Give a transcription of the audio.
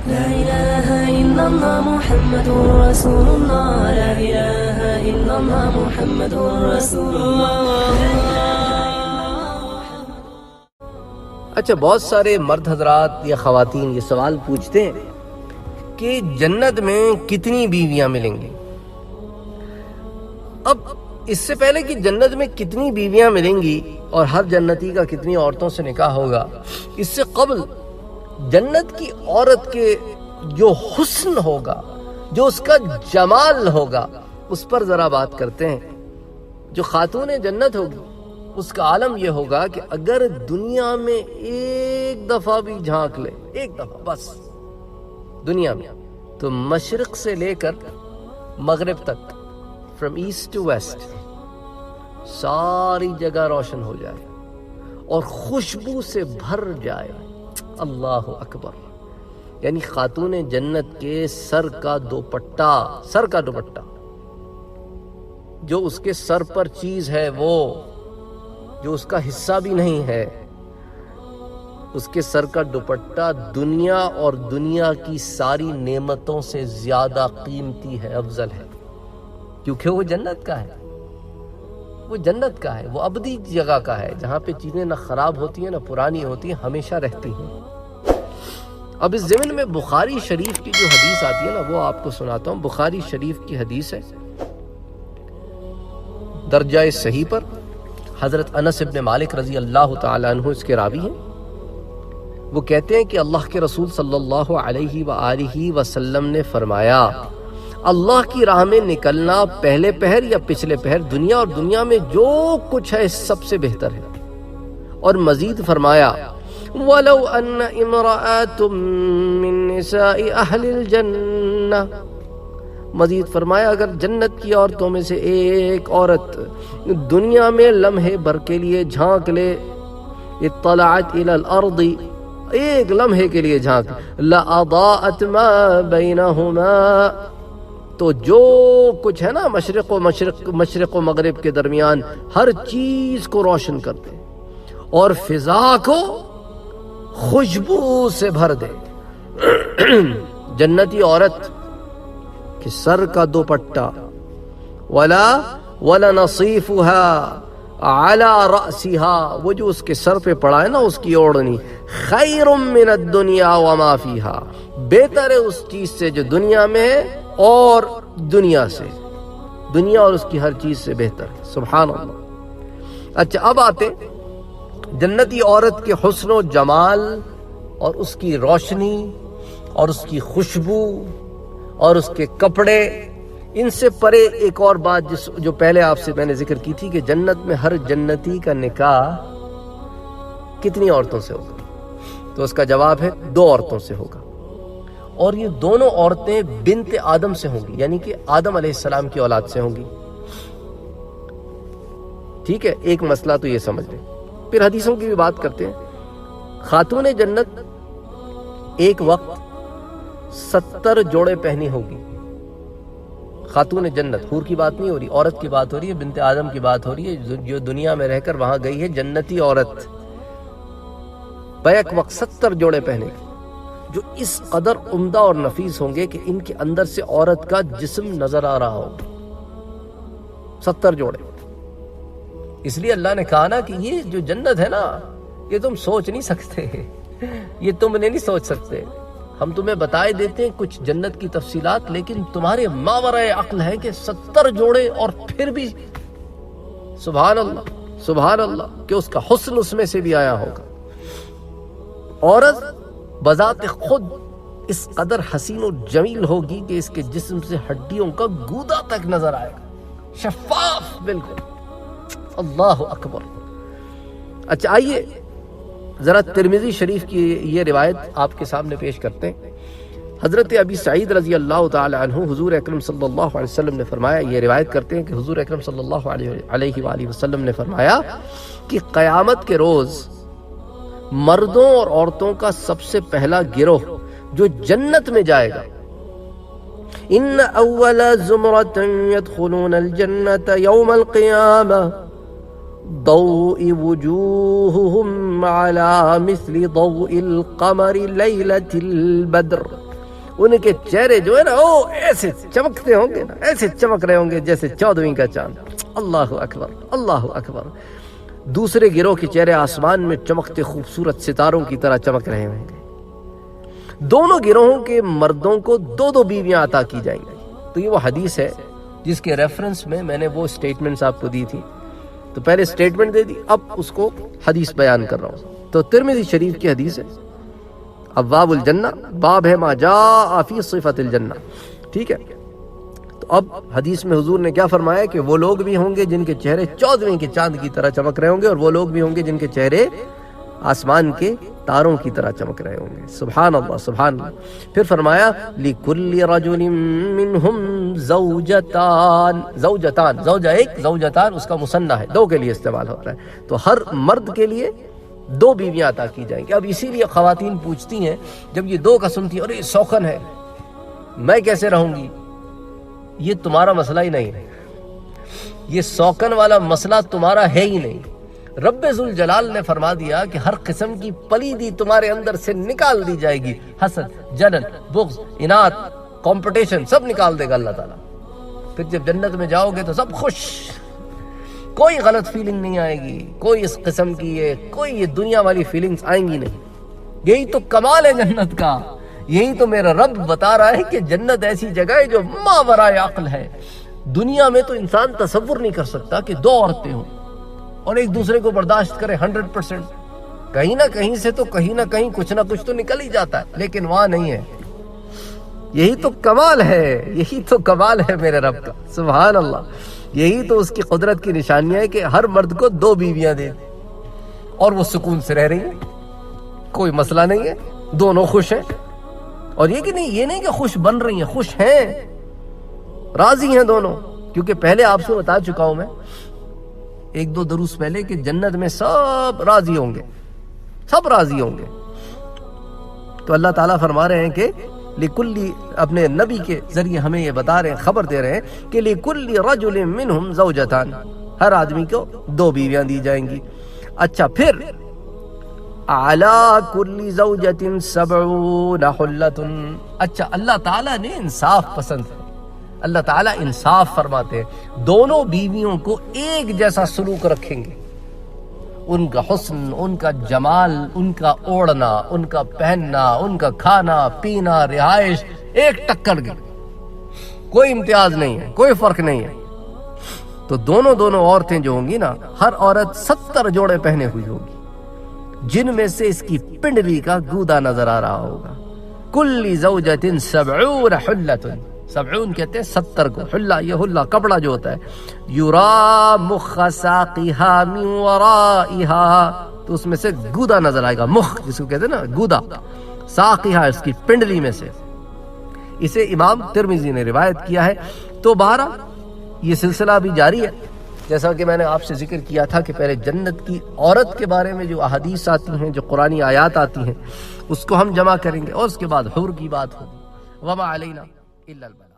لا إله إلا الله محمد رسول الله لا إله إلا الله محمد رسول الله. اچھا، بہت سارے مرد حضرات یا خواتین یہ سوال پوچھتے ہیں کہ جنت میں کتنی بیویاں ملیں گی. اب اس سے پہلے کہ جنت میں کتنی بیویاں ملیں گی اور ہر جنتی کا کتنی عورتوں سے نکاح ہوگا، اس سے قبل جنت کی عورت کے جو حسن ہوگا، جو اس کا جمال ہوگا، اس پر ذرا بات کرتے ہیں. جو خاتون جنت ہوگی اس کا عالم یہ ہوگا کہ اگر دنیا میں ایک دفعہ بھی جھانک لے، ایک دفعہ بس دنیا میں، تو مشرق سے لے کر مغرب تک، فرام ایسٹ ٹو ویسٹ، ساری جگہ روشن ہو جائے اور خوشبو سے بھر جائے. اللہ اکبر. یعنی خاتون جنت کے سر کا دوپٹہ جو اس کے سر پر چیز ہے، وہ جو اس کا حصہ بھی نہیں ہے، اس کے سر کا دوپٹہ دنیا اور دنیا کی ساری نعمتوں سے زیادہ قیمتی ہے، افضل ہے، کیونکہ وہ جنت کا ہے. وہ جنت کا ہے، وہ ابدی جگہ کا ہے، جہاں پہ چیزیں نہ خراب ہوتی ہیں نہ پرانی ہوتی ہیں، ہمیشہ رہتی ہیں. اب اس ضمن میں بخاری شریف کی جو حدیث آتی ہے نا، وہ آپ کو سناتا ہوں. بخاری شریف کی حدیث ہے، درجہ صحیح پر حضرت انس ابن مالک رضی اللہ تعالیٰ عنہ اس کے راوی ہیں. وہ کہتے ہیں کہ اللہ کے رسول صلی اللہ علیہ وآلہ وسلم نے فرمایا، اللہ کی راہ میں نکلنا پہلے پہر یا پچھلے پہر، دنیا اور دنیا میں جو کچھ ہے سب سے بہتر ہے. اور مزید فرمایا، وَلَوْ أَنَّ إِمْرَأَةٌ مِّن نِّسَاءِ أَهْلِ الْجَنَّةِ، مزید فرمایا اگر جنت کی عورتوں میں سے ایک عورت دنیا میں لمحے بھر کے لیے جھانک لے، اطلعت الى الارض، ایک لمحے کے لیے جھانک، لأضاءت ما بینہما، تو جو کچھ ہے نا مشرق و مغرب کے درمیان، ہر چیز کو روشن کر دے اور فضا کو خوشبو سے بھر دے. جنتی عورت کہ سر کا دوپٹہ، ولا نصیفها على رأسها، وہ جو اس کے سر پہ پڑا ہے نا اس کی اوڑھنی، خیر من الدنیا وما فیها، بہتر ہے اس چیز سے جو دنیا میں ہے اور دنیا سے، دنیا اور اس کی ہر چیز سے بہتر ہے. سبحان اللہ. اچھا، اب آتے جنتی عورت کے حسن و جمال اور اس کی روشنی اور اس کی خوشبو اور اس کے کپڑے. ان سے پرے ایک اور بات جو پہلے آپ سے میں نے ذکر کی تھی کہ جنت میں ہر جنتی کا نکاح کتنی عورتوں سے ہوگا، تو اس کا جواب ہے 2 عورتوں سے ہوگا. اور یہ دونوں عورتیں بنت آدم سے ہوں گی، یعنی کہ آدم علیہ السلام کی اولاد سے ہوں گی. ٹھیک ہے، ایک مسئلہ تو یہ سمجھ لیں. پھر حدیثوں کی بھی بات کرتے ہیں. خاتون جنت ایک وقت 70 جوڑے پہنی ہوگی. خاتون جنت، حور کی بات نہیں ہو رہی، عورت کی بات ہو رہی ہے، بنت آدم کی بات ہو رہی ہے، جو دنیا میں رہ کر وہاں گئی ہے. جنتی عورت بیک وقت 70 جوڑے پہنے گی، جو اس قدر عمدہ اور نفیس ہوں گے کہ ان کے اندر سے عورت کا جسم نظر آ رہا ہوگا. 70 جوڑے. اس لیے اللہ نے کہا نا کہ یہ جو جنت ہے نا، یہ تم سوچ نہیں سکتے، یہ تم نے نہیں سوچ سکتے. ہم تمہیں بتائے دیتے ہیں کچھ جنت کی تفصیلات، لیکن تمہارے ماورائے عقل ہے کہ 70 جوڑے، اور پھر بھی سبحان اللہ سبحان اللہ کہ اس کا حسن اس میں سے بھی آیا ہوگا. عورت بذات خود اس قدر حسین و جمیل ہوگی کہ اس کے جسم سے ہڈیوں کا گودا تک نظر آئے گا، شفاف بالکل. اللہ اکبر. اچھا، آئیے ذرا ترمذی شریف کی یہ روایت آپ کے سامنے پیش کرتے ہیں. حضرت ابی سعید رضی اللہ تعالی عنہ حضور اکرم صلی اللہ علیہ وسلم نے فرمایا، یہ روایت کرتے ہیں کہ حضور اکرم صلی اللہ علیہ وآلہ وسلم نے فرمایا کہ قیامت کے روز مردوں اور عورتوں کا سب سے پہلا گروہ جو جنت میں جائے گا، ان اول زمرۃ يدخلون الجنة يوم القیامة ضوء وجوههم على مثل ضوء القمر ليلة البدر ان کے چہرے جو ہے نا وہ ایسے چمکتے ہوں گے نا، ایسے چمک رہے ہوں گے جیسے 14ویں کا چاند۔ اللہ اکبر، اللہ اکبر۔ دوسرے گروہ کے چہرے آسمان میں چمکتے خوبصورت ستاروں کی طرح چمک رہے ہوں گے۔ دونوں گروہوں کے مردوں کو 2 بیویاں عطا کی جائیں گی۔ تو یہ وہ حدیث ہے جس کے ریفرنس میں نے وہ سٹیٹمنٹس آپ کو دی تھی۔ تو پہلے سٹیٹمنٹ دے دی، اب اس کو حدیث بیان کر رہا ہوں۔ تو ترمذی شریف کی حدیث ہے، ابواب الجنہ، باب ہے ما جاء فی صفت الجنہ، ٹھیک ہے۔ تو اب حدیث میں حضور نے کیا فرمایا کہ وہ لوگ بھی ہوں گے جن کے چہرے 14ویں کے چاند کی طرح چمک رہے ہوں گے، اور وہ لوگ بھی ہوں گے جن کے چہرے آسمان کے تاروں کی طرح چمک رہے ہوں گے۔ سبحان اللہ، سبحان اللہ۔ پھر فرمایا لِكُلِّ رَجُلٍ مِّنْهُمْ زَوْجَتَانِ، زوجتان، زوجہ ایک، زوجتان اس کا مثنیٰ ہے، 2 کے لیے استعمال ہوتا ہے۔ تو ہر مرد کے لیے 2 بیویاں عطا کی جائیں گی۔ اب اسی لیے خواتین پوچھتی ہیں جب یہ 2 کا سنتی ہیں، ارے سوکن ہے، میں کیسے رہوں گی؟ یہ تمہارا مسئلہ ہی نہیں ہے، یہ سوکن والا مسئلہ تمہارا ہے ہی نہیں۔ رب ذوالجلال نے فرما دیا کہ ہر قسم کی پلیدی تمہارے اندر سے نکال دی جائے گی، حسد، جلن، بغض، اناد، کمپٹیشن سب نکال دے گا اللہ تعالیٰ۔ پھر جب جنت میں جاؤ گے تو سب خوش، کوئی غلط فیلنگ نہیں آئے گی، کوئی اس قسم کی کوئی یہ دنیا والی فیلنگز آئیں گی نہیں۔ یہی تو کمال ہے جنت کا، یہی تو میرا رب بتا رہا ہے کہ جنت ایسی جگہ ہے جو ماورائے عقل ہے۔ دنیا میں تو انسان تصور نہیں کر سکتا کہ 2 عورتیں ہوں اور ایک دوسرے کو برداشت کرے 100%۔ کہیں نہ کہیں سے تو کہیں نہ کہیں کچھ نہ کچھ تو نکل ہی جاتا ہے، لیکن وہاں نہیں ہے۔ یہی تو کمال ہے، یہی تو کمال ہے میرے رب کا، سبحان اللہ۔ یہی تو اس کی قدرت کی نشانی ہے کہ ہر مرد کو 2 بیویاں دے اور وہ سکون سے رہ رہی ہیں، کوئی مسئلہ نہیں ہے، دونوں خوش ہیں۔ اور یہ کہ نہیں، یہ نہیں کہ خوش بن رہی ہیں، خوش ہیں، راضی ہیں دونوں۔ کیونکہ پہلے آپ سے بتا چکا ہوں میں 1-2 دروس پہلے کہ جنت میں سب راضی ہوں گے، سب راضی ہوں گے۔ تو اللہ تعالیٰ فرما رہے ہیں کہ لِكُلِّ، اپنے نبی کے ذریعے ہمیں یہ بتا رہے ہیں، خبر دے رہے ہیں کہ لِكُلِّ رَجُلٍ مِّنْهُمْ زَوْجَتَانِ، ہر آدمی کو 2 بیویاں دی جائیں گی۔ اچھا، پھر عَلَىٰ كُلِّ زَوْجَةٍ 70 حُلَّةٌ۔ اچھا، اللہ تعالیٰ نے انصاف پسند ہے، اللہ تعالیٰ انصاف فرماتے ہیں، دونوں بیویوں کو ایک جیسا سلوک رکھیں گے، ان کا حسن، ان کا جمال، ان کا اوڑھنا، ان کا پہننا، ان کا کھانا پینا، رہائش ایک ٹکر کی، کوئی امتیاز نہیں ہے، کوئی فرق نہیں ہے۔ تو دونوں عورتیں جو ہوں گی نا، ہر عورت 70 جوڑے پہنے ہوئی ہوگی، جن میں سے اس کی پنڈلی کا گودا نظر آ رہا ہوگا۔ کل زوجۃ 70 حلۃ، 70 کہتے ہیں 70 کو، حلہ یہ حلہ کپڑا جو ہوتا ہے، یرا مخ ساقها من ورائها، تو اس میں سے گودا نظر آئے گا، مخ جس کو کہتے ہیں نا گودا، ساقها اس کی پنڈلی میں سے۔ اسے امام ترمذی نے روایت کیا ہے۔ تو بہرحال یہ سلسلہ بھی جاری ہے، جیسا کہ میں نے آپ سے ذکر کیا تھا کہ پہلے جنت کی عورت کے بارے میں جو احادیث آتی ہیں، جو قرآنی آیات آتی ہیں، اس کو ہم جمع کریں گے، اور اس کے بعد حور کی بات ہوگی۔ وما علینا الا البلاغ۔